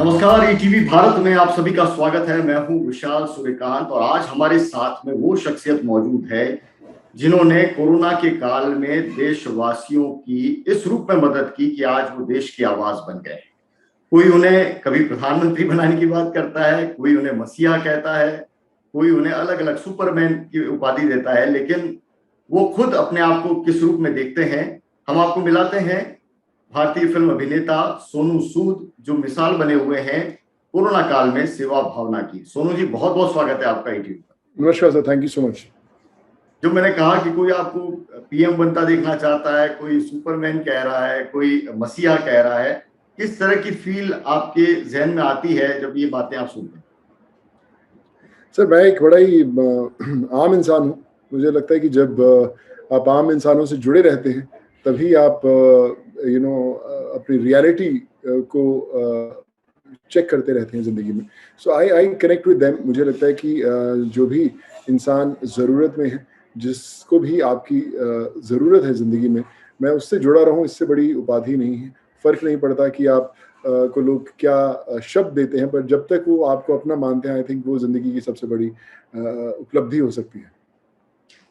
नमस्कार, ईटीवी भारत में आप सभी का स्वागत है। मैं हूं विशाल सूर्यकांत और आज हमारे साथ में वो शख्सियत मौजूद है जिन्होंने कोरोना के काल में देशवासियों की इस रूप में मदद की कि आज वो देश की आवाज बन गए। कोई उन्हें कभी प्रधानमंत्री बनाने की बात करता है, कोई उन्हें मसीहा कहता है, कोई उन्हें अलग अलग सुपरमैन की उपाधि देता है, लेकिन वो खुद अपने आप को किस रूप में देखते हैं, हम आपको मिलाते हैं भारतीय फिल्म अभिनेता सोनू सूद, जो मिसाल बने हुए हैं कोरोना काल में सेवा भावना की। सोनू जी, बहुत बहुत स्वागत है आपका ईटीवी पर। नमस्कार sir, thank you so much. जो मैंने कहा कि कोई आपको पीएम बनता देखना चाहता है, कोई सुपरमैन कह रहा है, कोई मसीहा कह रहा है, किस तरह की फील आपके जहन में आती है जब ये बातें आप सुनते हैं? सर, मैं एक बड़ा ही आम इंसान हूँ। मुझे लगता है कि जब आप आम इंसानों से जुड़े रहते हैं तभी आप अपनी रियलिटी को चेक करते रहते हैं ज़िंदगी में। सो आई कनेक्ट विद देम। मुझे लगता है कि जो भी इंसान ज़रूरत में है, जिसको भी आपकी ज़रूरत है ज़िंदगी में, मैं उससे जुड़ा रहूँ, इससे बड़ी उपाधि नहीं है। फ़र्क नहीं पड़ता कि आप को लोग क्या शब्द देते हैं, पर जब तक वो आपको अपना मानते हैं, आई थिंक वो ज़िंदगी की सबसे बड़ी उपलब्धि हो सकती है।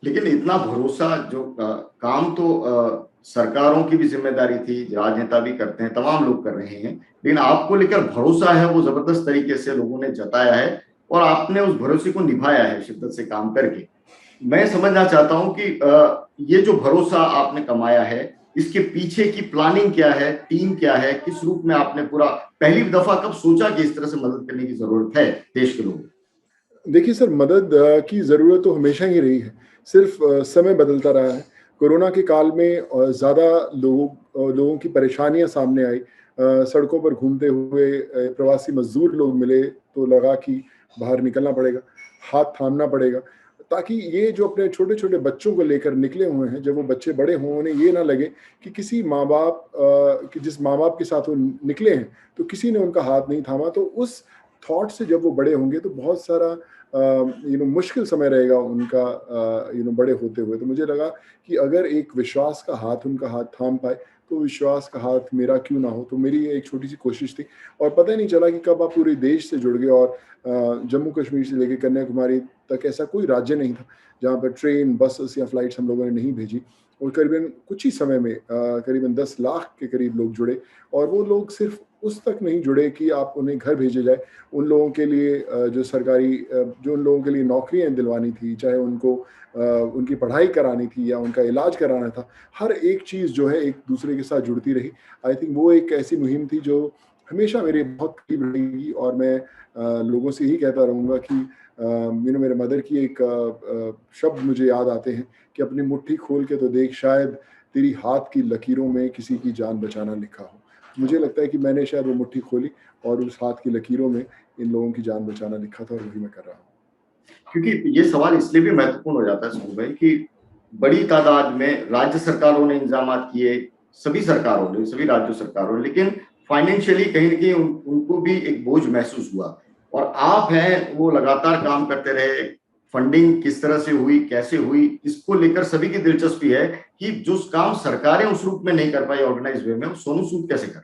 लेकिन इतना भरोसा जो काम तो सरकारों की भी जिम्मेदारी थी, राजनेता भी करते हैं, तमाम लोग कर रहे हैं, लेकिन आपको लेकर भरोसा है वो जबरदस्त तरीके से लोगों ने जताया है और आपने उस भरोसे को निभाया है शिद्दत से काम करके। मैं समझना चाहता हूं कि ये जो भरोसा आपने कमाया है, इसके पीछे की प्लानिंग क्या है, टीम क्या है, किस रूप में आपने पूरा पहली दफा कब सोचा कि इस तरह से मदद करने की जरूरत है देश के लोगों को? देखिए सर, मदद की ज़रूरत तो हमेशा ही रही है, सिर्फ समय बदलता रहा है। कोरोना के काल में ज़्यादा लोगों की परेशानियां सामने आई। सड़कों पर घूमते हुए प्रवासी मजदूर लोग मिले तो लगा कि बाहर निकलना पड़ेगा, हाथ थामना पड़ेगा, ताकि ये जो अपने छोटे छोटे बच्चों को लेकर निकले हुए हैं, जब वो बच्चे बड़े हों, उन्हें ये ना लगे कि किसी माँ बाप कि जिस माँ बाप के साथ वो निकले हैं तो किसी ने उनका हाथ नहीं थामा। तो उस थॉट से जब वो बड़े होंगे तो बहुत सारा मुश्किल समय रहेगा उनका बड़े होते हुए। तो मुझे लगा कि अगर एक विश्वास का हाथ उनका हाथ थाम पाए तो विश्वास का हाथ मेरा क्यों ना हो। तो मेरी एक छोटी सी कोशिश थी और पता ही नहीं चला कि कब आप पूरे देश से जुड़ गए। और जम्मू कश्मीर से लेकर कन्याकुमारी तक ऐसा कोई राज्य नहीं था जहाँ पर ट्रेन, बसेस या फ्लाइट्स हम लोगों ने नहीं भेजी। और करीबन कुछ ही समय में करीबन 10 लाख के करीब लोग जुड़े। और वो लोग सिर्फ उस तक नहीं जुड़े कि आप उन्हें घर भेजे जाए, उन लोगों के लिए जो उन लोगों के लिए नौकरियां दिलवानी थी, चाहे उनको उनकी पढ़ाई करानी थी या उनका इलाज कराना था, हर एक चीज़ जो है एक दूसरे के साथ जुड़ती रही। आई थिंक वो एक ऐसी मुहिम थी जो हमेशा मेरे बहुत करीब रहेगी। और मैं लोगों से यही कहता रहूँगा कि मेरे मदर की एक शब्द मुझे याद आते हैं कि अपनी मुट्ठी खोल के तो देख, शायद तेरी हाथ की लकीरों में किसी की जान बचाना लिखा हो। मुझे लगता है कि मैंने शायद वो मुट्ठी खोली और उस हाथ की लकीरों में इन लोगों की जान बचाना लिखा था और वही मैं कर रहा हूँ। क्योंकि ये सवाल इसलिए भी महत्वपूर्ण हो जाता है सोनू भाई कि बड़ी तादाद में राज्य सरकारों ने इंतजाम किए, सभी सरकारों ने, सभी राज्य सरकारों ने, लेकिन फाइनेंशियली कहीं ना कहीं उनको भी एक बोझ महसूस हुआ। और आप हैं वो लगातार काम करते रहे। फंडिंग किस तरह से हुई, कैसे हुई, इसको लेकर सभी की दिलचस्पी है कि जो काम सरकारें उस रूप में नहीं कर पाई ऑर्गेनाइज वे में, वो सोनू सूद कैसे कर?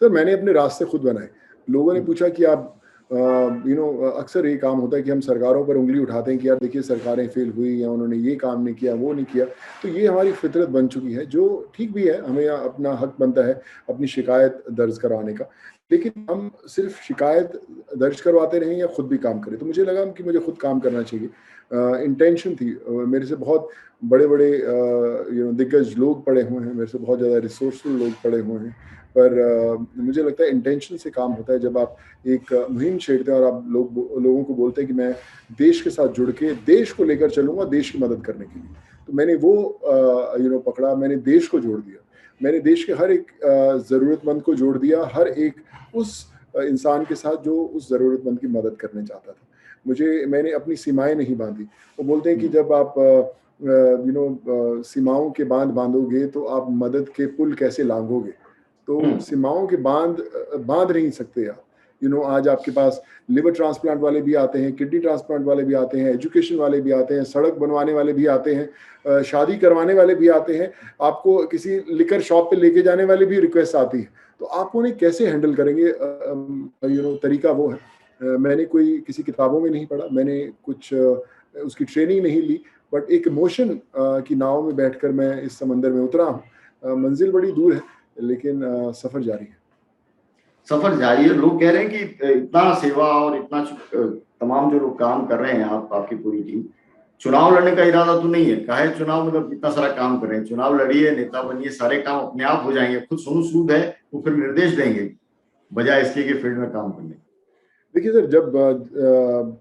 सर, मैंने अपने रास्ते खुद बनाए। लोगों ने पूछा कि आप अक्सर ये काम होता है कि हम सरकारों पर उंगली उठाते हैं कि यार देखिए सरकारें फेल हुई या उन्होंने ये काम नहीं किया, वो नहीं किया। तो ये हमारी फितरत बन चुकी है, जो ठीक भी है, हमें अपना हक बनता है अपनी शिकायत दर्ज करवाने का। लेकिन हम सिर्फ शिकायत दर्ज करवाते रहें या खुद भी काम करें। तो मुझे लगा कि मुझे खुद काम करना चाहिए। इंटेंशन थी। मेरे से बहुत बड़े बड़े दिग्गज लोग पड़े हुए हैं, मेरे से बहुत ज़्यादा रिसोर्सफुल लोग पड़े हुए हैं। पर मुझे लगता है इंटेंशन से काम होता है। जब आप एक मुहिम छेड़ते हैं और आप लोगों को बोलते हैं कि मैं देश के साथ जुड़ के देश को लेकर चलूंगा देश की मदद करने के लिए, तो मैंने वो पकड़ा। मैंने देश को जोड़ दिया, मैंने देश के हर एक ज़रूरतमंद को जोड़ दिया, हर एक उस इंसान के साथ जो उस ज़रूरतमंद की मदद करने चाहता था। मैंने अपनी सीमाएं नहीं बांधी। वो बोलते हैं कि जब आप सीमाओं के बांध बांधोगे तो आप मदद के पुल कैसे लांघोगे। तो सीमाओं के बांध नहीं सकते आप। आज आपके पास लिवर ट्रांसप्लांट वाले भी आते हैं, किडनी ट्रांसप्लांट वाले भी आते हैं, एजुकेशन वाले भी आते हैं, सड़क बनवाने वाले भी आते हैं, शादी करवाने वाले भी आते हैं, आपको किसी लिकर शॉप पे लेके जाने वाले भी रिक्वेस्ट आती है। तो आप उन्हें कैसे हैंडल करेंगे, तरीका वो है। मैंने कोई किसी किताबों में नहीं पढ़ा, मैंने कुछ उसकी ट्रेनिंग नहीं ली, बट एक इमोशन की नाव में बैठकर मैं इस समंदर में उतरा हूँ। मंजिल बड़ी दूर है, लेकिन सफ़र जारी है। सफर जारी है। लोग कह रहे हैं कि इतना सेवा और इतना तमाम जो लोग काम कर रहे हैं, आपकी पूरी टीम, चुनाव लड़ने का इरादा तो नहीं है। काहे चुनाव, मतलब इतना सारा काम कर रहे हैं, चुनाव लड़िए, नेता बनिए, सारे काम अपने आप हो जाएंगे। खुद सोनू सूद है, वो फिर निर्देश देंगे बजाय इसके कि फील्ड में काम करने। देखिए सर, जब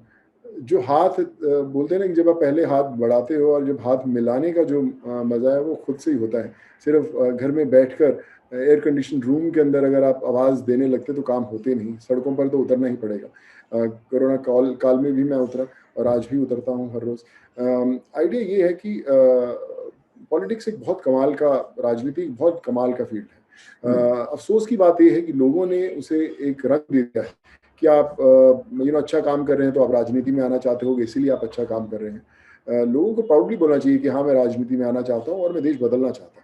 जो हाथ बोलते हैं ना कि जब आप पहले हाथ बढ़ाते हो और जब हाथ मिलाने का जो मज़ा है वो खुद से ही होता है। सिर्फ घर में बैठकर एयर कंडीशन रूम के अंदर अगर आप आवाज़ देने लगते तो काम होते नहीं, सड़कों पर तो उतरना ही पड़ेगा। कोरोना काल में भी मैं उतरा और आज भी उतरता हूँ हर रोज़। आइडिया ये है कि पॉलिटिक्स एक बहुत कमाल का, राजनीति एक बहुत कमाल का फील्ड है। अफसोस की बात ये है कि लोगों ने उसे एक रंग दे दिया है कि आप अच्छा काम कर रहे हैं तो आप राजनीति में आना चाहते हो, इसीलिए आप अच्छा काम कर रहे हैं। लोगों को प्राउडली बोलना चाहिए कि हाँ, मैं राजनीति में आना चाहता हूँ और मैं देश बदलना चाहता हूँ।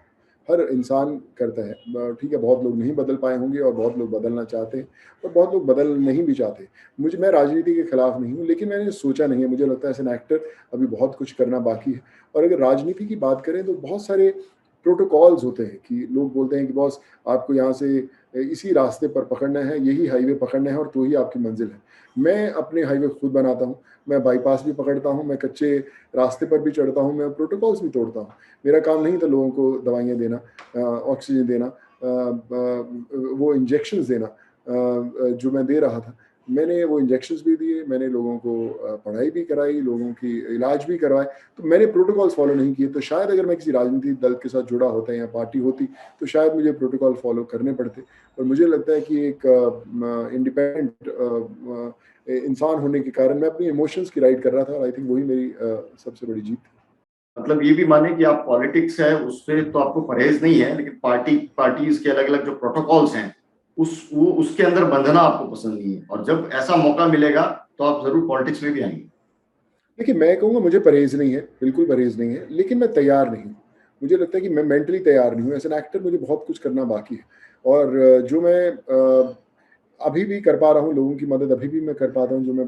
हर इंसान करता है। ठीक है, बहुत लोग नहीं बदल पाए होंगे और बहुत लोग बदलना चाहते हैं और बहुत लोग बदल नहीं भी चाहते। मैं राजनीति के खिलाफ नहीं हूँ, लेकिन मैंने सोचा नहीं है, मुझे लगता है एज एन एक्टर अभी बहुत कुछ करना बाकी है। और अगर राजनीति की बात करें तो बहुत सारे प्रोटोकॉल्स होते हैं कि लोग बोलते हैं कि बॉस, आपको यहाँ से इसी रास्ते पर पकड़ना है, यही हाईवे पकड़ना है और तो ही आपकी मंजिल है। मैं अपने हाईवे खुद बनाता हूँ, मैं बाईपास भी पकड़ता हूँ, मैं कच्चे रास्ते पर भी चढ़ता हूँ, मैं प्रोटोकॉल्स भी तोड़ता हूँ। मेरा काम नहीं था लोगों को दवाइयाँ देना, ऑक्सीजन देना, वो इंजेक्शंस देना जो मैं दे रहा था। मैंने वो इंजेक्शंस भी दिए, मैंने लोगों को पढ़ाई भी कराई, लोगों की इलाज भी करवाए। तो मैंने प्रोटोकॉल्स फॉलो नहीं किए। तो शायद अगर मैं किसी राजनीतिक दल के साथ जुड़ा होता या पार्टी होती तो शायद मुझे प्रोटोकॉल फॉलो करने पड़ते। और मुझे लगता है कि एक इंडिपेंडेंट इंसान होने के कारण मैं अपनी इमोशंस की राइड कर रहा था और आई थिंक वही मेरी सबसे बड़ी जीत थी। मतलब ये भी माने कि आप पॉलिटिक्स है उससे तो आपको परहेज नहीं है, लेकिन पार्टीज के अलग अलग जो प्रोटोकॉल्स हैं उसके अंदर बंधना आपको पसंद नहीं है, और जब ऐसा मौका मिलेगा तो आप जरूर पॉलिटिक्स में भी आएंगे। देखिए, मैं कहूँगा मुझे परहेज नहीं है, बिल्कुल परहेज नहीं है, लेकिन मैं तैयार नहीं हूँ। मुझे लगता है कि मैं मेंटली तैयार नहीं हूँ। एज़ एन एक्टर मुझे बहुत कुछ करना बाकी है और जो मैं अभी भी कर पा रहा हूँ, लोगों की मदद अभी भी मैं कर पाता हूँ, जो मैं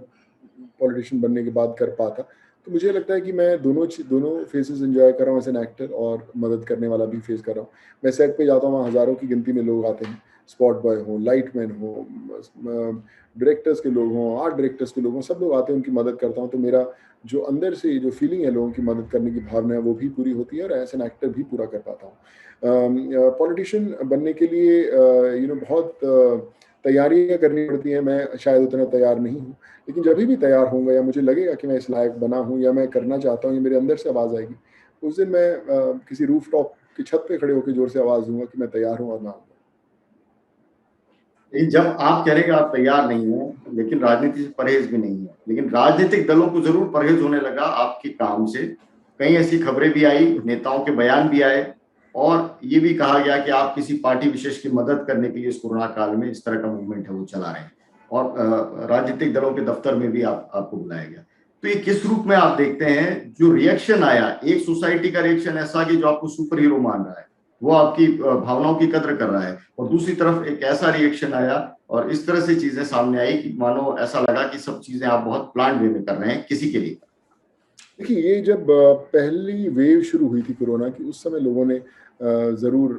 पॉलिटिशियन बनने के बाद कर पाता। तो मुझे लगता है कि मैं दोनों फेसेस एन्जॉय कर रहा हूँ एज़ एन एक्टर और मदद करने वाला भी फेस कर रहा हूँ। मैं सेट पे जाता हूँ, वहाँ हज़ारों की गिनती में लोग आते हैं, स्पॉट बॉय हों, लाइटमैन हों, डायरेक्टर्स के लोग हों, आर्ट डायरेक्टर्स के लोग हों, सब लोग आते हैं, उनकी मदद करता हूँ। तो मेरा जो अंदर से जो फीलिंग है लोगों की मदद करने की भावना है, वो भी पूरी होती है और एज़ एन एक्टर भी पूरा कर पाता हूँ। पॉलिटिशियन बनने के लिए बहुत तैयारियाँ करनी पड़ती हैं। मैं शायद उतना तैयार नहीं हूँ, लेकिन जभी भी तैयार होऊँगा या मुझे लगेगा कि मैं इस लायक बना हूँ या मैं करना चाहता हूँ, या मेरे अंदर से आवाज़ आएगी, उस दिन मैं किसी रूफ़टॉप की छत पे खड़े होके ज़ोर से आवाज़ दूँगा कि मैं तैयार हूँ और मैं आऊँगा। लेकिन जब आप कह रहे हैं कि आप तैयार नहीं हो, लेकिन राजनीति से परहेज भी नहीं है, लेकिन राजनीतिक दलों को जरूर परहेज होने लगा आपके काम से। कई ऐसी खबरें भी आई, नेताओं के बयान भी आए और ये भी कहा गया कि आप किसी पार्टी विशेष की मदद करने के लिए इस कोरोना काल में इस तरह का मूवमेंट है वो चला रहे हैं, और राजनीतिक दलों के दफ्तर में भी आपको बुलाया गया। तो ये किस रूप में आप देखते हैं? जो रिएक्शन आया, एक सोसाइटी का रिएक्शन ऐसा कि जो आपको सुपर हीरो मान रहा है, वो आपकी भावनाओं की कद्र कर रहा है, और दूसरी तरफ एक ऐसा रिएक्शन आया और इस तरह से चीजें सामने आई कि मानो ऐसा लगा कि सब चीजें आप बहुत प्लान वे में कर रहे हैं किसी के लिए। देखिए, ये जब पहली वेव शुरू हुई थी कोरोना की, उस समय लोगों ने ज़रूर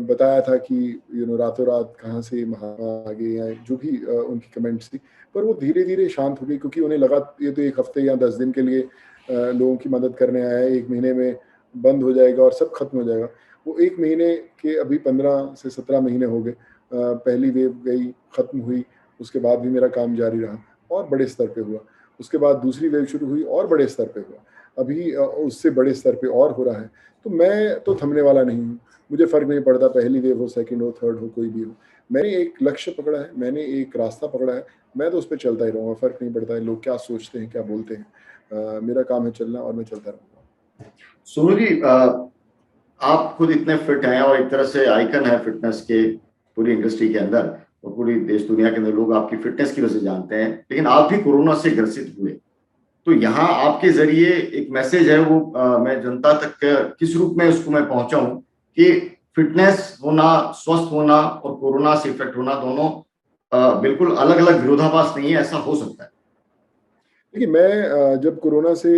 बताया था कि रातों-रात कहाँ से महामारी आ गई या जो भी उनकी कमेंट्स थी। पर वो धीरे-धीरे शांत हो गई क्योंकि उन्हें लगा ये तो 1 हफ्ते या 10 दिन के लिए लोगों की मदद करने आया है, 1 महीने में बंद हो जाएगा और सब खत्म हो जाएगा। वो 1 महीने के अभी 15 से 17 महीने हो गए। पहली वेव गई, खत्म हुई, उसके बाद भी मेरा काम जारी रहा और बड़े स्तर पे हुआ। उसके बाद दूसरी वेव शुरू हुई और बड़े स्तर पे हुआ। अभी उससे बड़े स्तर पे और हो रहा है। तो मैं तो थमने वाला नहीं हूँ। मुझे फ़र्क नहीं पड़ता पहली वेव हो, सेकंड हो, थर्ड हो, कोई भी हो। मैंने एक लक्ष्य पकड़ा है, मैंने एक रास्ता पकड़ा है, मैं तो उस पे चलता ही रहूँगा, फ़र्क नहीं पड़ता है लोग क्या सोचते हैं, क्या बोलते हैं। मेरा काम है चलना और मैं चलता रहूँगा। सोनू जी, आप खुद इतने फिट हैं और एक तरह से आइकन है फिटनेस के पूरी इंडस्ट्री के अंदर, और पूरी देश दुनिया के अंदर लोग आपकी फिटनेस की वजह से जानते हैं, लेकिन आप भी कोरोना से ग्रसित हुए। तो यहाँ आपके जरिए एक मैसेज है, वो मैं जनता तक किस रूप में उसको मैं पहुंचाऊं कि फिटनेस होना, स्वस्थ होना और कोरोना से इफेक्ट होना दोनों बिल्कुल अलग अलग विरोधाभास नहीं है, ऐसा हो सकता है? देखिए, मैं जब कोरोना से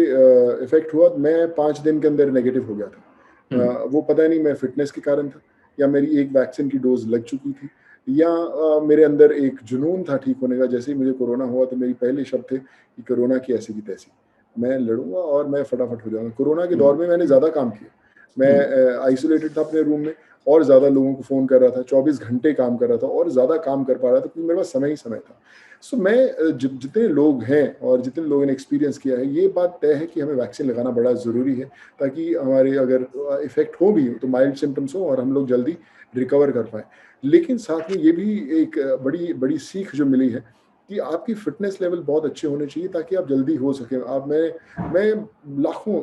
इफ़ेक्ट हुआ, मैं 5 दिन के अंदर नेगेटिव हो गया था। वो पता नहीं मैं फ़िटनेस के कारण था, या मेरी एक वैक्सीन की डोज़ लग चुकी थी, या मेरे अंदर एक जुनून था ठीक होने का। जैसे ही मुझे कोरोना हुआ तो मेरी पहले शब्द थे कि कोरोना की ऐसी की तैसी, मैं लड़ूँगा और मैं फटाफट हो जाऊँगा। कोरोना के दौर में मैंने ज़्यादा काम किया। मैं आइसोलेटेड था अपने रूम में, और ज़्यादा लोगों को फ़ोन कर रहा था, 24 घंटे काम कर रहा था, और ज़्यादा काम कर पा रहा था क्योंकि मेरे पास समय ही समय था। सो मैं जितने लोग हैं और जितने लोगों ने एक्सपीरियंस किया है, ये बात तय है कि हमें वैक्सीन लगाना बड़ा ज़रूरी है, ताकि हमारे अगर इफ़ेक्ट हो भी तो माइल्ड सिम्पटम्स हो और हम लोग जल्दी रिकवर कर पाएँ। लेकिन साथ में ये भी एक बड़ी बड़ी सीख जो मिली है कि आपकी फ़िटनेस लेवल बहुत अच्छे होने चाहिए, ताकि आप जल्दी हो सकें। आप मैं लाखों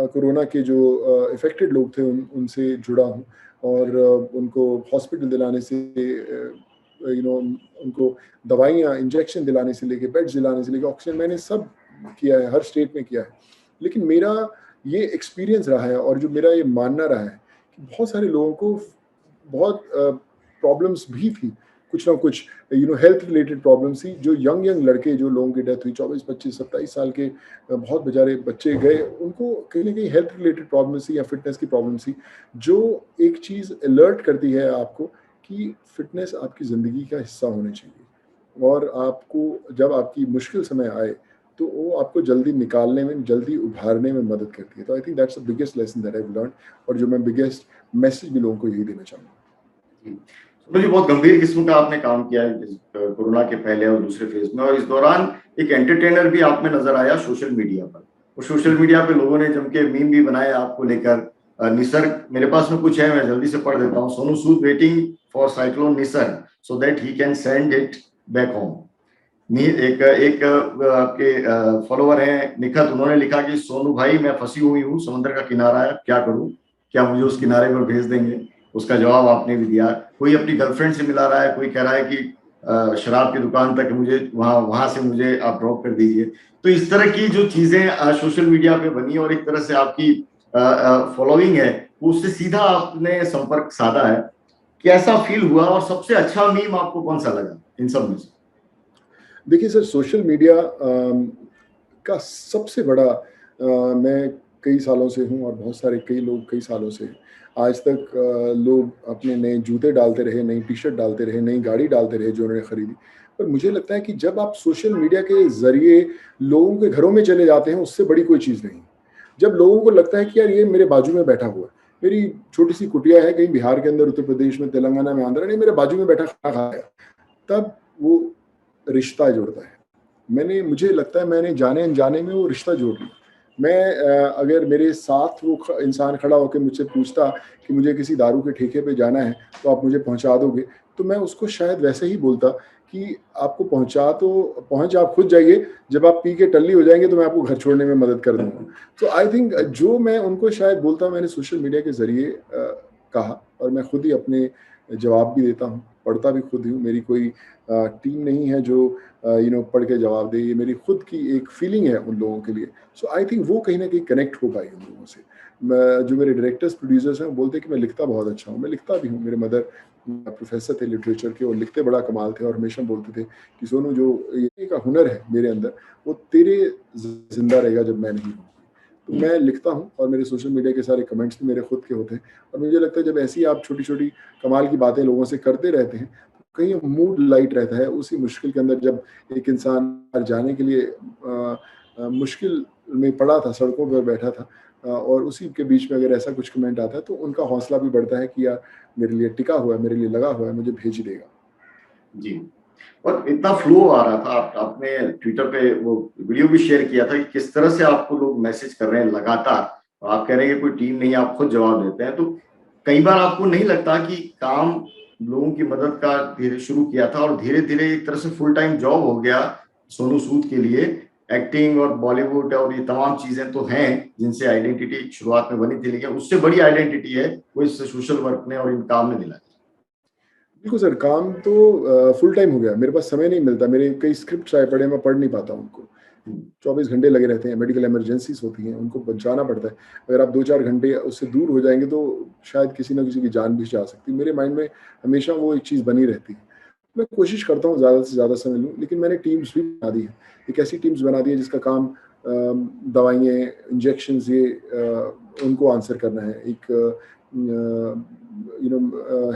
कोरोना के जो इफ़ेक्टेड लोग थे उनसे जुड़ा हूँ, और उनको हॉस्पिटल दिलाने से, उनको दवाइयाँ, इंजेक्शन दिलाने से लेके, बेड्स दिलाने से लेके, ऑक्सीजन, मैंने सब किया है, हर स्टेट में किया है। लेकिन मेरा ये एक्सपीरियंस रहा है, और जो मेरा ये मानना रहा है कि बहुत सारे लोगों को बहुत प्रॉब्लम्स भी थी, कुछ ना कुछ हेल्थ रिलेटेड प्रॉब्लम्स थी। जो यंग लड़के, जो लोगों की डेथ हुई 24, 25, 27 साल के, बहुत बेचारे बच्चे गए, उनको कहीं न कहीं हेल्थ रिलेटेड प्रॉब्लम्स थी या फिटनेस की प्रॉब्लम्स थी, जो एक चीज़ अलर्ट करती है आपको कि फिटनेस आपकी ज़िंदगी का हिस्सा होनी चाहिए, और आपको जब आपकी मुश्किल समय आए, तो वो आपको जल्दी निकालने में, जल्दी उभारने में मदद करती है। तो I think that's the biggest lesson that I have learned, और जो मैं बिगेस्ट मैसेज भी लोगों को यही देना चाहूँगा। जी। सूरज जी, बहुत गंभीर किस्म का आपने काम किया है कोरोना के पहले और दूसरे फेज में, और इस दौरान एक एंटरटेनर भी आप में नजर आया सोशल मीडिया पर। और सोशल मीडिया पे लोगों ने जम के मीम भी बनाए आपको लेकर। निसर्ग, मेरे पास में कुछ है, मैं जल्दी से पढ़ देता हूँ। Sonu Sood waiting for cyclone Nisarga so that he can send it back home. एक एक आपके फॉलोवर हैं निखत, उन्होंने लिखा कि सोनू भाई मैं फंसी हुई हूँ, समंदर का किनारा है, क्या करूँ, क्या मुझे उस किनारे पर भेज देंगे? उसका जवाब आपने भी दिया। कोई अपनी गर्लफ्रेंड से मिला रहा है, कोई कह रहा है कि शराब की दुकान तक मुझे वहां से मुझे आप ड्रॉप कर दीजिए। तो इस तरह की जो चीजें सोशल मीडिया पे बनी, और एक तरह से आपकी फॉलोइंग है, वो उससे सीधा आपने संपर्क साधा है। कैसा फील हुआ, और सबसे अच्छा मीम आपको कौन सा लगा इन सब में से? देखिए सर, सोशल मीडिया का सबसे बड़ा, मैं कई सालों से हूँ, और बहुत सारे कई लोग कई सालों से हैं। आज तक लोग अपने नए जूते डालते रहे, नई टी-शर्ट डालते रहे, नई गाड़ी डालते रहे जो उन्होंने खरीदी। पर मुझे लगता है कि जब आप सोशल मीडिया के ज़रिए लोगों के घरों में चले जाते हैं, उससे बड़ी कोई चीज़ नहीं। जब लोगों को लगता है कि यार ये मेरे बाजू में बैठा हुआ है, मेरी छोटी-सी कुटिया है कहीं बिहार के अंदर, उत्तर प्रदेश में, तेलंगाना में, आंध्र, नहीं मेरे बाजू में बैठा खाना खा रहा है, तब वो रिश्ता जुड़ता है। मुझे लगता है मैंने जाने-अनजाने में वो रिश्ता जोड़ लिया। मैं अगर मेरे साथ वो इंसान खड़ा होके मुझसे पूछता कि मुझे किसी दारू के ठेके पे जाना है, तो आप मुझे पहुँचा दोगे? तो मैं उसको शायद वैसे ही बोलता कि आपको पहुँच आप खुद जाइए, जब आप पी के टल्ली हो जाएँगे तो मैं आपको घर छोड़ने में मदद कर दूँगा। तो आई थिंक जो मैं उनको शायद बोलता, मैंने सोशल मीडिया के ज़रिए कहा, और मैं खुद ही अपने जवाब भी देता हूँ, पढ़ता भी खुद ही हूँ। मेरी कोई टीम नहीं है जो पढ़ के जवाब दे, ये मेरी खुद की एक फीलिंग है उन लोगों के लिए। सो आई थिंक वो कहीं न कहीं कनेक्ट हो पाई उन लोगों से। जो मेरे डायरेक्टर्स, प्रोड्यूसर्स हैं, वो बोलते हैं कि मैं लिखता बहुत अच्छा हूँ, मैं लिखता भी हूँ। मेरे मदर प्रोफ़ेसर थे लिटरेचर के, और लिखते बड़ा कमाल थे, और हमेशा बोलते थे कि सोनू, जो ये का हुनर है मेरे अंदर, वो तेरे ज़िंदा रहेगा जब मैं नहीं हूँ। तो मैं लिखता हूँ, और मेरे सोशल मीडिया के सारे कमेंट्स भी मेरे खुद के होते हैं, और मुझे लगता है जब ऐसी आप छोटी-छोटी कमाल की बातें लोगों से करते रहते हैं, कहीं मूड लाइट रहता है। उसी मुश्किल के अंदर जब एक इंसान बाहर जाने के लिए मुश्किल में पड़ा था, सड़कों पर बैठा था, और उसी के बीच में अगर ऐसा कुछ कमेंट आता है, तो उनका हौसला भी बढ़ता है कि यार मेरे लिए टिका हुआ है, मेरे लिए लगा हुआ है, मुझे भेज ही देगा। जी। और इतना फ्लो आ रहा था, आपने ट्विटर पे वो वीडियो भी शेयर किया था कि किस तरह से आपको लोग मैसेज कर रहे हैं लगातार, और आप कह रहे हैं कि कोई टीम नहीं, आप खुद जवाब देते हैं। तो कई बार आपको नहीं लगता कि काम लोगों की मदद का धीरे शुरू किया था, और धीरे धीरे एक तरह से फुल टाइम जॉब हो गया सोनू सूद के लिए? एक्टिंग और बॉलीवुड और ये तमाम चीजें तो हैं जिनसे आइडेंटिटी शुरुआत में बनी थी, लेकिन उससे बड़ी आइडेंटिटी है वो इस सोशल वर्क ने और इन काम ने दिलाई। बिल्कुल सर, काम तो फुल टाइम हो गया, मेरे पास समय नहीं मिलता, मेरे कई स्क्रिप्ट्स आए पड़े हैं, मैं पढ़ नहीं पाता उनको। 24 घंटे लगे रहते हैं, मेडिकल इमरजेंसीज होती हैं, उनको बचाना पड़ता है। अगर आप 2-4 घंटे उससे दूर हो जाएँगे तो शायद किसी न किसी की जान भी जा सकती है। मेरे माइंड में हमेशा वो एक चीज़ बनी रहती है। मैं कोशिश करता हूँ ज़्यादा से ज़्यादा समय लूँ, लेकिन मैंने टीम्स भी बना दी है। एक ऐसी टीम्स बना दी है जिसका काम दवाइयाँ, इंजेक्शंस ये उनको आंसर करना है। एक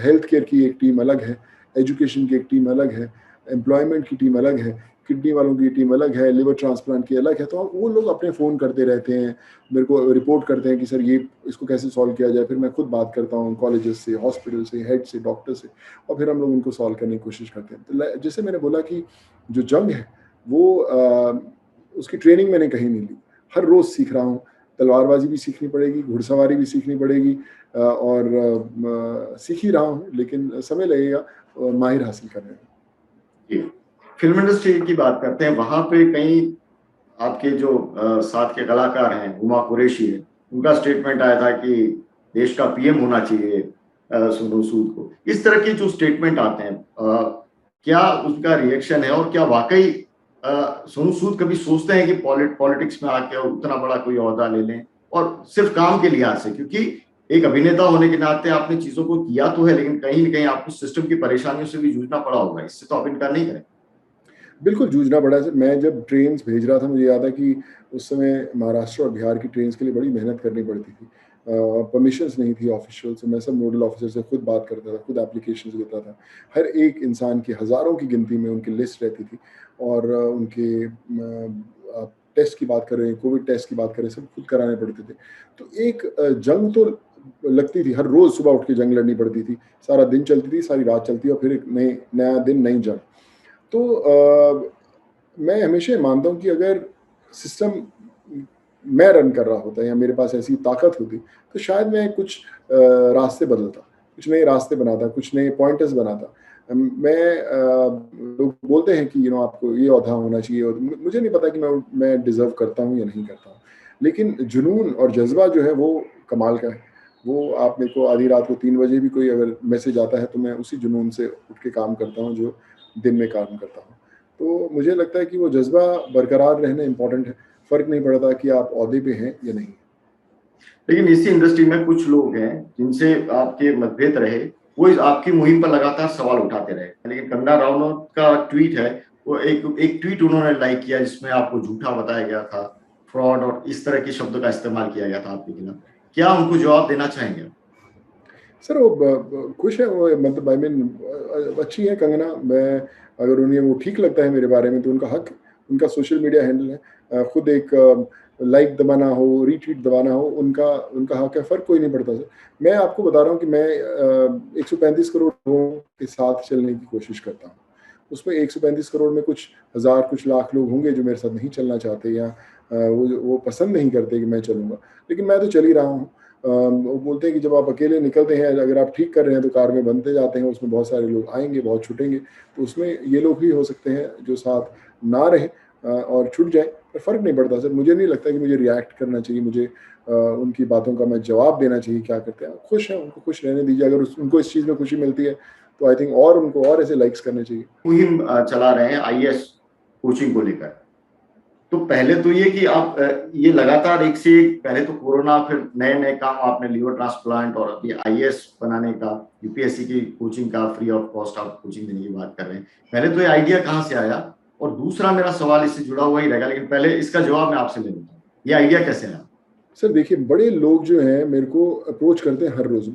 हेल्थ केयर की एक टीम अलग है, एजुकेशन की एक टीम अलग है, एम्प्लॉयमेंट की टीम अलग है, किडनी वालों की टीम अलग है, लिवर ट्रांसप्लांट की अलग है। तो वो लोग अपने फ़ोन करते रहते हैं, मेरे को रिपोर्ट करते हैं कि सर ये इसको कैसे सॉल्व किया जाए। फिर मैं खुद बात करता हूँ कॉलेजेस से, हॉस्पिटल से, हेड से, डॉक्टर से, और फिर हम लोग उनको सॉल्व करने की कोशिश करते हैं। तो जैसे मैंने बोला कि जो जंग है वो उसकी ट्रेनिंग मैंने कहीं नहीं ली। हर रोज़ सीख रहा हूँ, तलवारबाजी भी सीखनी पड़ेगी, घुड़सवारी भी सीखनी पड़ेगी, और सीख ही रहा हूँ, लेकिन समय लगेगा माहिर हासिल करने में। जी। फ़िल्म इंडस्ट्री की बात करते हैं, वहाँ पे कई आपके जो साथ के कलाकार हैं, हुमा कुरैशी हैं, उनका स्टेटमेंट आया था कि देश का पीएम होना चाहिए सोनू सूद को। इस तरह के जो स्टेटमेंट आते हैं, क्या उसका रिएक्शन है और क्या वाक़ई सोनू सूद कभी सोचते हैं कि पॉलिटिक्स में आके उतना बड़ा कोई ओहदा ले लें और सिर्फ़ काम के लिहाज़ से? क्योंकि एक अभिनेता होने के नाते आपने चीज़ों को किया तो है, लेकिन कहीं न कहीं आपको सिस्टम की परेशानियों से भी जूझना पड़ा होगा। इससे तो आप इनकार नहीं करें। बिल्कुल जूझना पड़ा है सर। मैं जब ट्रेन्स भेज रहा था, मुझे याद है कि उस समय महाराष्ट्र और बिहार की ट्रेन्स के लिए बड़ी मेहनत करनी पड़ती थी। परमिशंस नहीं थी ऑफ़िशियल से, मैं सब नोडल ऑफ़िसर से खुद बात करता था, खुद एप्लीकेशंस देता था। हर एक इंसान की हज़ारों की गिनती में उनकी लिस्ट रहती थी, और उनके आप टेस्ट की बात करें, कोविड टेस्ट की बात करें, सब खुद कराने पड़ते थे। तो एक जंग तो लगती थी, हर रोज़ सुबह उठ के जंग लड़नी पड़ती थी। सारा दिन चलती थी, सारी रात चलती और फिर एक नया दिन, नई जंग। तो मैं हमेशा ये मानता हूँ कि अगर सिस्टम मैं रन कर रहा होता या मेरे पास ऐसी ताकत होती, तो शायद मैं कुछ रास्ते बदलता, कुछ नए रास्ते बनाता, कुछ नए पॉइंटर्स बनाता। लोग बोलते हैं कि आपको ये ओहदा होना चाहिए, और मुझे नहीं पता कि मैं डिज़र्व करता हूँ या नहीं करता हूँ। लेकिन जुनून और जज़्बा जो है वो कमाल का है। वो आप मेरे को आधी रात को 3 बजे भी कोई अगर मैसेज आता है, तो मैं उसी जुनून से उठ के काम करता हूँ जो दिन में काम करता हूँ। तो मुझे लगता है कि वो जज़्बा बरकरार रहना इम्पोर्टेंट है। फ़र्क नहीं पड़ता कि आप ओहदे पे हैं या नहीं। लेकिन इसी इंडस्ट्री में कुछ लोग हैं जिनसे आपके मतभेद रहे, वो इस आपकी मुहिम पर लगातार सवाल उठाते रहे। लेकिन कंगना रनौत का ट्वीट है, वो एक एक ट्वीट उन्होंने लाइक किया जिसमें आपको झूठा बताया गया था, फ्रॉड और इस तरह के शब्दों का इस्तेमाल किया गया था आपके खिलाफ। क्या उनको जवाब देना चाहेंगे आप? सर वो खुश है, वो मतलब आई मीन अच्छी है कंगना। मैं अगर उन्हें वो ठीक लगता है मेरे बारे में तो उनका हक, उनका सोशल मीडिया हैंडल है। खुद एक लाइक दबाना हो, रीट्वीट दबाना हो, उनका उनका हक है, फ़र्क कोई नहीं पड़ता सर। मैं आपको बता रहा हूँ कि मैं 135 करोड़ लोगों के साथ चलने की कोशिश करता हूँ। उसमें 135 करोड़ में कुछ हज़ार, कुछ लाख लोग होंगे जो मेरे साथ नहीं चलना चाहते, या वो पसंद नहीं करते कि मैं चलूँगा। लेकिन मैं तो चल ही रहा हूँ। वो बोलते हैं कि जब आप अकेले निकलते हैं, अगर आप ठीक कर रहे हैं तो कार में बनते जाते हैं, उसमें बहुत सारे लोग आएँगे, बहुत छूटेंगे। तो उसमें ये लोग भी हो सकते हैं जो साथ ना रहें, और छूट जाएँ, पर फ़र्क नहीं पड़ता सर। मुझे नहीं लगता कि मुझे रिएक्ट करना चाहिए, मुझे उनकी बातों का मैं जवाब देना चाहिए क्या करते हैं। खुश हैं, उनको खुश रहने दीजिए। अगर उनको इस चीज़ में खुशी मिलती है तो आई थिंक और उनको और ऐसे लाइक्स करने चाहिए। मुहिम चला रहे हैं आईएएस कोचिंग को लेकर। तो पहले तो ये कि आप ये लगातार एक से एक, पहले तो कोरोना, फिर नए-नए काम आपने लिवर ट्रांसप्लांट और अभी आईएएस बनाने का, यूपीएससी की कोचिंग का फ्री ऑफ कॉस्ट आप कोचिंग देने की बात कर रहे हैं। पहले तो ये आइडिया कहाँ से आया? और दूसरा मेरा सवाल इससे जुड़ा हुआ ही रहेगा, लेकिन पहले इसका जवाब मैं आपसे ले लेता हूँ। ये आइडिया कैसे आया? सर देखिए, बड़े लोग जो हैं मेरे को अप्रोच करते हैं हर रोज़।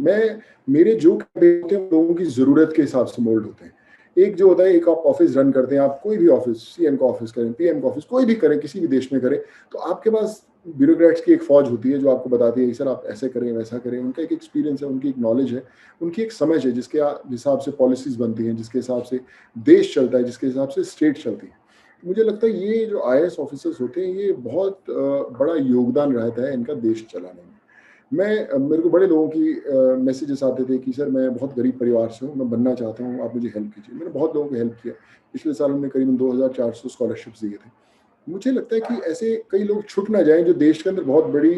मेरे जो कैंडिडेट होते हैं, लोगों की ज़रूरत के हिसाब से मोल्ड होते हैं। एक जो होता है, एक आप ऑफ़िस रन करते हैं, आप कोई भी ऑफ़िस, सीएम का ऑफ़िस करें, पीएम का ऑफ़िस, कोई भी करें, किसी भी देश में करें, तो आपके पास ब्यूरोक्रेट्स की एक फ़ौज होती है जो आपको बताती है कि सर आप ऐसे करें, वैसा करें। उनका एक एक्सपीरियंस है, उनकी एक नॉलेज है, उनकी एक समझ है जिसके हिसाब से पॉलिसीज़ बनती हैं, जिसके हिसाब से देश चलता है, जिसके हिसाब से स्टेट चलती है। मुझे लगता है ये जो आईएएस ऑफिसर्स होते हैं, ये बहुत बड़ा योगदान रहता है इनका देश चलाने में। मेरे को बड़े लोगों की मैसेजेस आते थे कि सर मैं बहुत गरीब परिवार से हूँ, मैं बनना चाहता हूँ, आप मुझे हेल्प कीजिए। मैंने बहुत लोगों को हेल्प किया। पिछले साल हमने करीबन 2400 स्कॉलरशिप्स दिए थे। मुझे लगता है कि ऐसे कई लोग छूट ना जाएँ जो देश के अंदर बहुत बड़ी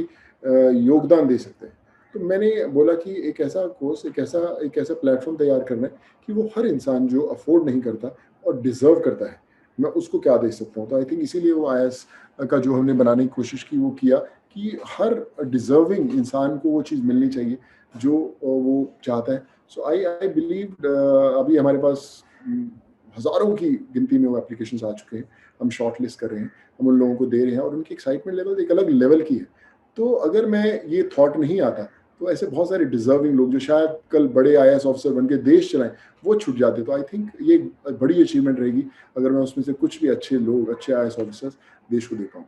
योगदान दे सकते हैं। तो मैंने बोला कि एक ऐसा कोर्स, एक ऐसा प्लेटफ़ॉर्म तैयार करना है कि वो हर इंसान जो अफ़ोर्ड नहीं करता और डिज़र्व करता है, मैं उसको क्या दे सकता हूँ। तो आई थिंक इसीलिए वो आईएएस का जो हमने बनाने की कोशिश की वो किया कि हर डिजर्विंग इंसान को वो चीज़ मिलनी चाहिए जो वो चाहता है। सो आई आई बिलीव अभी हमारे पास हज़ारों की गिनती में वो एप्लीकेशंस आ चुके हैं। हम शॉर्ट लिस्ट कर रहे हैं, हम उन लोगों को दे रहे हैं और उनकी एक्साइटमेंट लेवल एक अलग लेवल की है। तो अगर मैं ये थॉट नहीं आता, तो ऐसे बहुत सारे डिज़र्विंग लोग जो शायद कल बड़े आईएएस ऑफिसर बन के देश चलाएँ, वो छूट जाते। तो आई थिंक ये एक बड़ी अचीवमेंट रहेगी अगर मैं उसमें से कुछ भी अच्छे लोग, अच्छे आईएएस ऑफिसर्स देश को दे पाऊँ।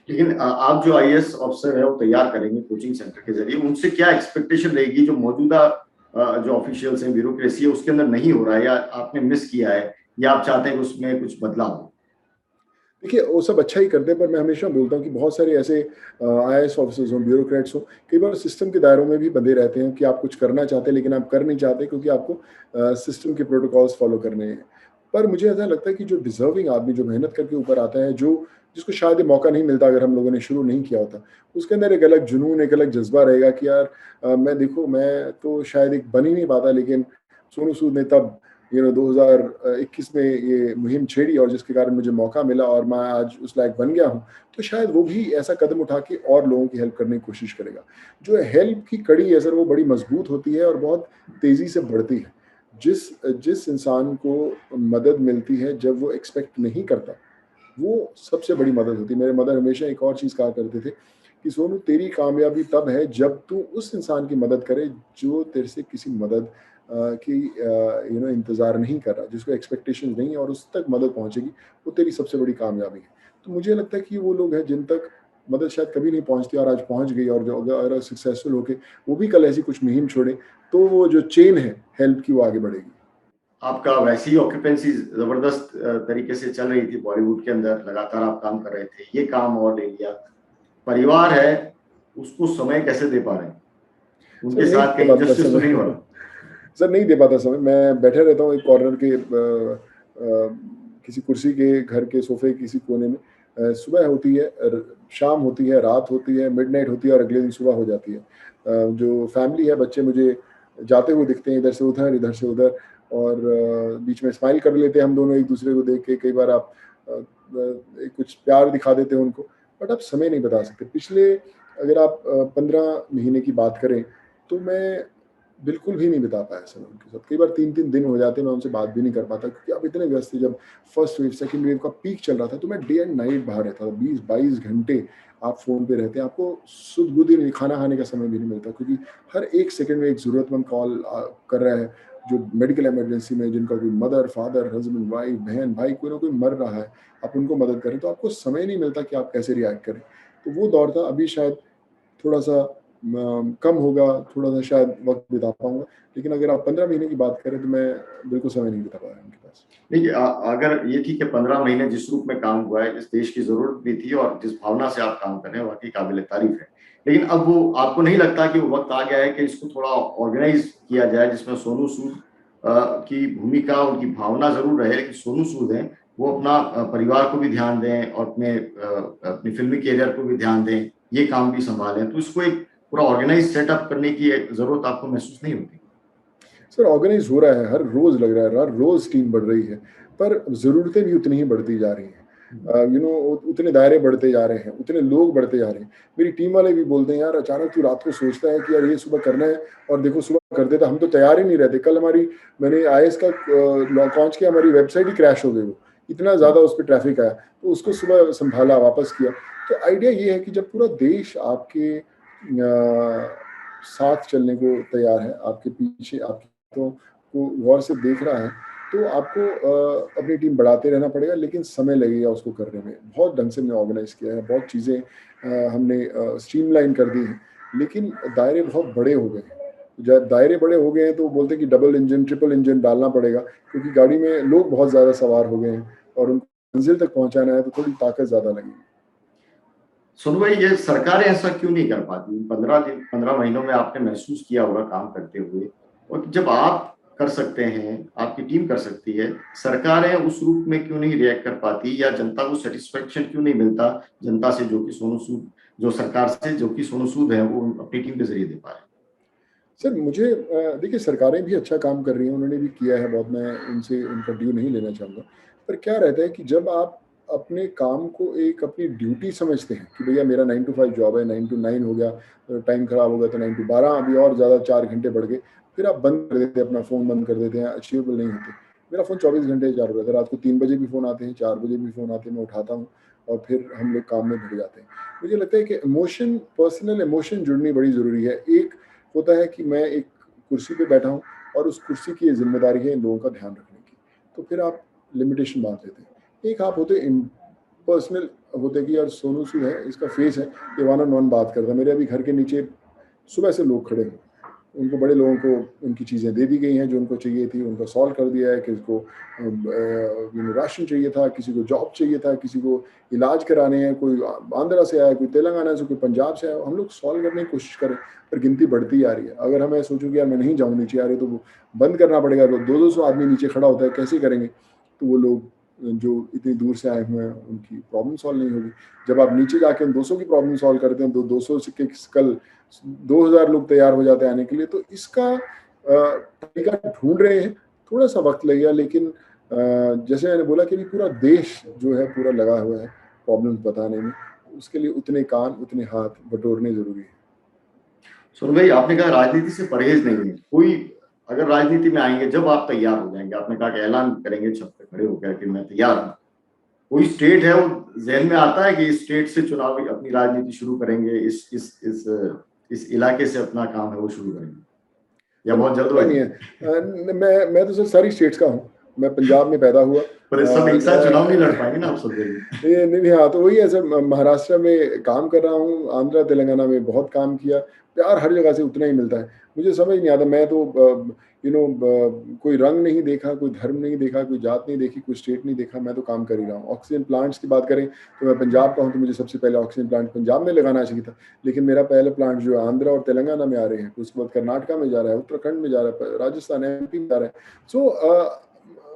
लेकिन आप जो आईएएस ऑफिसर है वो तैयार करेंगे कोचिंग सेंटर के जरिए, उनसे क्या एक्सपेक्टेशन रहेगी जो मौजूदा जो ऑफिशियल्स हैं, ब्यूरोक्रेसी है, उसके अंदर नहीं हो रहा है या आपने मिस किया है या आप चाहते हैं कि उसमें कुछ बदलाव हो? देखिए, वो सब अच्छा ही करते हैं, पर मैं हमेशा बोलता हूँ कि बहुत सारे ऐसे आईएएस ऑफिसर्स हों, ब्यूरोक्रेट्स हों, कई बार सिस्टम के दायरों में भी बंधे रहते हैं कि आप कुछ करना चाहते हैं, लेकिन आप कर नहीं चाहते क्योंकि आपको सिस्टम के प्रोटोकॉल्स फॉलो करने हैं। पर मुझे ऐसा लगता है कि जो डिज़र्विंग आदमी, जो मेहनत करके ऊपर आता है, जो जिसको शायद ये मौका नहीं मिलता अगर हम लोगों ने शुरू नहीं किया होता, उसके अंदर एक अलग जुनून, एक अलग जज़्बा रहेगा कि यार मैं तो शायद एक बन ही नहीं पाता, लेकिन सोनू सूद ने तब 2021 में ये मुहिम छेड़ी और जिसके कारण मुझे मौका मिला और मैं आज उस लायक बन गया हूँ, तो शायद वो भी ऐसा कदम उठा के और लोगों की हेल्प करने की कोशिश करेगा। जो हेल्प की कड़ी है सर, वो बड़ी मजबूत होती है और बहुत तेज़ी से बढ़ती है। जिस जिस इंसान को मदद मिलती है जब वो एक्सपेक्ट नहीं करता, वो सबसे बड़ी मदद होती है। मेरे मदर हमेशा एक और चीज़ कहा करते थे कि सोनू, तेरी कामयाबी तब है जब तू उस इंसान की मदद करे जो तेरे से किसी मदद की इंतज़ार नहीं कर रहा, जिसको एक्सपेक्टेशंस नहीं है और उस तक मदद पहुँचेगी, वो तेरी सबसे बड़ी कामयाबी है। तो मुझे लगता है कि वो लोग हैं जिन तक मदद शायद कभी नहीं पहुँचती और आज पहुँच गई, और जो अगर सक्सेसफुल होके वो भी कल ऐसी कुछ मुहिम छोड़े, तो वो जो चेन है हेल्प की, वो आगे बढ़ेगी। आपका वैसी ही ऑक्यूपेंसी जबरदस्त तरीके से चल रही थी बॉलीवुड के अंदर, लगातार आप काम कर रहे थे, ये काम और ले लिया, परिवार है उसको समय कैसे दे पा रहे हैं? सर उनके नहीं साथ दे कहीं पाता इनजस्टिस तो नहीं हो समय। रहा? सर नहीं दे पाता समय। मैं बैठा रहता हूँ एक कॉर्नर के किसी कुर्सी के, घर के सोफे के किसी कोने में। सुबह होती है, शाम होती है, रात होती है, मिडनाइट होती है और अगले दिन सुबह हो जाती है। जो फैमिली है, बच्चे मुझे जाते हुए दिखते हैं, इधर से उधर, इधर से उधर, और बीच में स्माइल कर लेते हैं हम दोनों एक दूसरे को देख के। कई बार आप कुछ प्यार दिखा देते हैं उनको, बट आप समय नहीं बता सकते। पिछले अगर आप 15 महीने की बात करें, तो मैं बिल्कुल भी नहीं बिता पाया समय उनके साथ। कई बार 3-3 दिन हो जाते हैं, मैं उनसे बात भी नहीं कर पाता क्योंकि आप इतने व्यस्त थे। जब फर्स्ट वेव, सेकंड वेव का पीक चल रहा था, तो मैं डे एंड नाइट बाहर रहता था। 20-22 घंटे आप फ़ोन पे रहते हैं, आपको सुध-बुध ही नहीं, खाना खाने का समय भी नहीं मिलता क्योंकि हर एक सेकंड में एक ज़रूरतमंद कॉल कर रहा है, जो मेडिकल इमरजेंसी में, जिनका कोई मदर, फादर, हस्बैंड, वाइफ, बहन, भाई, कोई ना कोई मर रहा है, आप उनको मदद करें, तो आपको समय नहीं मिलता कि आप कैसे रिएक्ट करें। तो वो दौर था। अभी शायद थोड़ा-सा कम होगा, थोड़ा-सा शायद वक़्त बिता पाऊँगा, लेकिन अगर आप 15 महीने की बात करें, तो मैं बिल्कुल समय नहीं बिता पाया उनके पास। देखिए अगर ये ठीक है, 15 महीने जिस रूप में काम हुआ है, जिस देश की ज़रूरत भी थी और जिस भावना से आप काम कर रहे हैं, वाक़ई काबिल-ए-तारीफ़ है। लेकिन अब वो आपको नहीं लगता कि वो वक़्त आ गया है कि इसको थोड़ा ऑर्गेनाइज़ किया जाए, जिसमें सोनू सूद की भूमिका, उनकी भावना ज़रूर रहे, लेकिन सोनू सूद हैं, वो अपना परिवार को भी ध्यान दें और अपने फ़िल्मी करियर को भी ध्यान दें, ये काम भी सँभालें। तो इसको एक पूरा ऑर्गेनाइज़ सेटअप करने की एक ज़रूरत आपको महसूस नहीं होती? सर ऑर्गेनाइज़ हो रहा है, हर रोज़ लग रहा है, हर रोज़ टीम बढ़ रही है, पर ज़रूरतें भी उतनी ही बढ़ती जा रही हैं। हुँ। उतने दायरे बढ़ते जा रहे हैं, उतने लोग बढ़ते जा रहे हैं। मेरी टीम वाले भी बोलते हैं, "यार अचानक तू रात को सोचता है कि यार ये सुबह करना है और देखो सुबह कर देता, हम तो तैयार ही नहीं रहते।" कल मैंने आईएएस का लॉन्च किया, हमारी वेबसाइट ही क्रैश हो गई वो, इतना ज़्यादा उस पे ट्रैफ़िक आया। तो उसको सुबह सँभाला, वापस किया। तो आइडिया ये है कि जब पूरा देश आपके साथ चलने को तैयार है, आपके पीछे, आपकी बातों को गौर से देख रहा है, तो आपको अपनी टीम बढ़ाते रहना पड़ेगा, लेकिन समय लगेगा उसको करने में। बहुत ढंग से हमने ऑर्गेनाइज़ किया है, बहुत चीज़ें हमने स्ट्रीमलाइन कर दी हैं, लेकिन दायरे बहुत बड़े हो गए हैं। जब दायरे बड़े हो गए हैं, तो वो बोलते हैं कि डबल इंजन, ट्रिपल इंजन डालना पड़ेगा, क्योंकि गाड़ी में लोग बहुत ज़्यादा सवार हो गए हैं और उनको मंज़िल तक पहुँचाना है, तो थोड़ी ताकत ज़्यादा लगेगी। सुनो भाई, ये सरकारें ऐसा क्यों नहीं कर पाती? 15 महीनों में आपने महसूस किया होगा काम करते हुए, और जब आप कर सकते हैं, आपकी टीम कर सकती है, सरकारें उस रूप में क्यों नहीं रिएक्ट कर पाती या जनता को सैटिस्फैक्शन क्यों नहीं मिलता जनता से, जो सरकार से जो कि सोनू सूद है वो अपनी टीम के ज़रिए दे पा रहे हैं? सर मुझे देखिए, सरकारें भी अच्छा काम कर रही हैं, उन्होंने भी किया है बहुत, मैं उनसे उनका ड्यू नहीं लेना चाहूँगा। पर क्या रहता है कि जब आप अपने काम को एक अपनी ड्यूटी समझते हैं कि भैया मेरा 9 to 5 जॉब है, 9 to 9 हो गया, टाइम खराब हो गया तो 9 to 12, अभी और ज़्यादा 4 घंटे बढ़ गए, फिर आप बंद कर देते हैं, अपना फ़ोन बंद कर देते हैं, अचीवेबल नहीं होते। मेरा फ़ोन 24 घंटे चालू रहता है, रात को 3 बजे भी फ़ोन आते हैं, 4 बजे भी फ़ोन आते हैं, मैं उठाता हूँ और फिर हम लोग काम में भिड़ जाते हैं। मुझे लगता है कि इमोशन, पर्सनल इमोशन जुड़नी बड़ी ज़रूरी है। एक होता है कि मैं एक कुर्सी पे बैठा हूँ और उस कुर्सी की ये ज़िम्मेदारी है इन लोगों का ध्यान रखने की, तो फिर आप लिमिटेशन बाँध लेते हैं। एक आप होते पर्सनल होते कि यार सोनू सूद है, इसका फेस है, ये वन ऑन वन बात करता है। मेरे अभी घर के नीचे सुबह से लोग खड़े हैं, उनको बड़े लोगों को उनकी चीज़ें दे दी गई हैं जो उनको चाहिए थी, उनको सॉल्व कर दिया है। किसी को राशन चाहिए था, किसी को जॉब चाहिए था, किसी को इलाज कराने हैं, कोई आंध्रा से आया, कोई तेलंगाना से, कोई पंजाब से आया। हम लोग सॉल्व करने की कोशिश करें, पर गिनती बढ़ती आ रही है। अगर हमें सोचूं कि यार मैं नहीं जाऊँ नीचे आ रही, तो वो बंद करना पड़ेगा। 200 आदमी नीचे खड़ा होता है, कैसे करेंगे? तो वो लोग जो इतनी दूर से आए हुए हैं उनकी प्रॉब्लम सॉल्व नहीं होगी। जब आप नीचे जाके उन 200 की प्रॉब्लम सॉल्व करते हैं, तो 200 से कल 2000 लोग तैयार हो जाते हैं आने के लिए। तो इसका तरीका ढूंढ रहे हैं, थोड़ा सा वक्त लगेगा, लेकिन जैसे मैंने बोला कि अभी पूरा देश जो है पूरा लगा हुआ है प्रॉब्लम बताने में, उसके लिए उतने कान उतने हाथ बटोरने जरूरी है। सुन भाई, आपने कहा राजनीति से परहेज नहीं है। कोई अगर राजनीति में आएंगे, जब आप तैयार हो जाएंगे, आपने कहा कि ऐलान करेंगे छत पे खड़े होकर कि मैं तैयार हूँ, कोई स्टेट है वो जहन में आता है कि इस स्टेट से चुनाव अपनी राजनीति शुरू करेंगे, इस इलाके से अपना काम है वो शुरू करेंगे, या बहुत जल्द नहीं है? मैं तो सर सारी स्टेट्स का हूँ। मैं पंजाब में पैदा हुआ, पर इस सब एक साथ चुनाव नहीं लड़ पाएंगे ना आप सब जगह। नहीं, हाँ, तो वही है सर। महाराष्ट्र में काम कर रहा हूँ, आंध्रा तेलंगाना में बहुत काम किया। प्यार हर जगह से उतना ही मिलता है। मुझे समझ नहीं आता, मैं तो कोई रंग नहीं देखा, कोई धर्म नहीं देखा, कोई जात नहीं देखी, कोई स्टेट नहीं देखा, मैं तो काम कर ही रहा हूँ। ऑक्सीजन प्लांट्स की बात करें तो मैं पंजाब का हूँ, तो मुझे सबसे पहले ऑक्सीजन प्लांट पंजाब में लगाना चाहिए था, लेकिन मेरा पहला प्लांट जो है आंध्रा और तेलंगाना में आ रहे हैं, उसके बाद कर्नाटका में जा रहा है, उत्तराखंड में जा रहा है, राजस्थान MP में जा रहा है। सो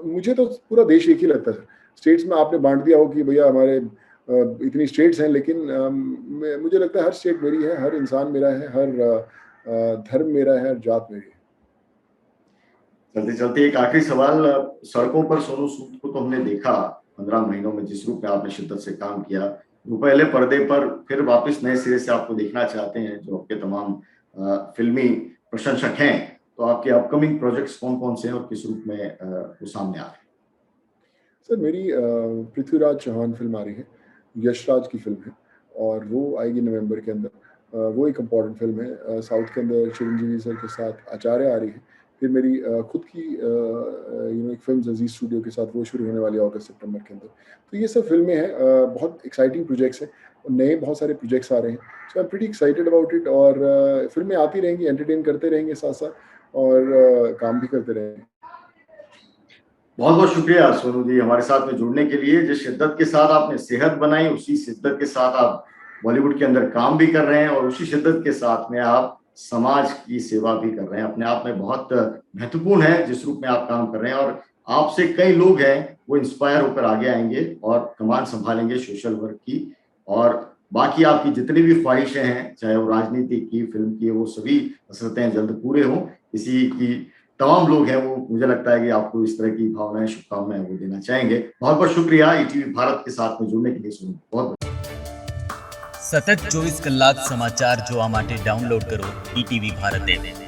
मुझे तो पूरा देश एक ही लगता है सर। स्टेट्स में आपने बांट दिया हो कि भैया हमारे इतनी स्टेट्स हैं, लेकिन मुझे लगता है हर स्टेट मेरी है, हर इंसान मेरा है, हर धर्म मेरा है, हर जात मेरी है। चलते चलते एक आखिरी सवाल। सड़कों पर सोनू सूद को तो हमने देखा 15 महीनों में, जिस रूप में आपने शिद्दत से काम किया, वो पहले पर्दे पर फिर वापस नए सिरे से आपको देखना चाहते हैं, जो आपके तमाम फिल्मी प्रशंसक हैं, तो आपके अपकमिंग प्रोजेक्ट्स कौन कौन से हैं और किस रूप में वो सामने आ रहे हैं? सर मेरी पृथ्वीराज चौहान फिल्म आ रही है, यशराज की फिल्म है, और वो आएगी नवंबर के अंदर। वो एक इम्पॉर्टेंट फिल्म है। साउथ के अंदर चिरंजीवी सर के साथ आचार्य आ रही है। फिर मेरी खुद की एक फिल्म अजीज स्टूडियो के साथ वो शुरू होने वाली है अगस्त सितंबर के अंदर। तो ये सब फिल्में हैं, बहुत एक्साइटिंग प्रोजेक्ट्स हैं, और नए बहुत सारे प्रोजेक्ट्स आ रहे हैं। So I am pretty excited about it, और फिल्में आती रहेंगी, एंटरटेन करते रहेंगे साथ साथ, और काम भी करते रहेंगे। बहुत बहुत शुक्रिया सोनू जी हमारे साथ में जुड़ने के लिए। जिस शिद्दत के साथ आपने सेहत बनाई, उसी शिद्दत के साथ आप बॉलीवुड के अंदर काम भी कर रहे हैं, और उसी शिद्दत के साथ में आप समाज की सेवा भी कर रहे हैं। अपने आप में बहुत महत्वपूर्ण है जिस रूप में आप काम कर रहे हैं, और आपसे कई लोग हैं वो इंस्पायर होकर आगे आएंगे और कमान संभालेंगे सोशल वर्क की। और बाकी आपकी जितनी भी ख्वाहिशें हैं, चाहे वो राजनीति की, फिल्म की, वो सभी हसरतें जल्द पूरे हों। इसी की तमाम लोग हैं वो, मुझे लगता है कि आपको इस तरह की भावनाएं, शुभकामनाएं वो देना चाहेंगे। बहुत बहुत शुक्रिया ETV भारत के साथ में जुड़ने के लिए। सुनो, बहुत સતત 24 કલાક સમાચાર જોવા માટે ડાઉનલોડ કરો ETV ભારત એપ।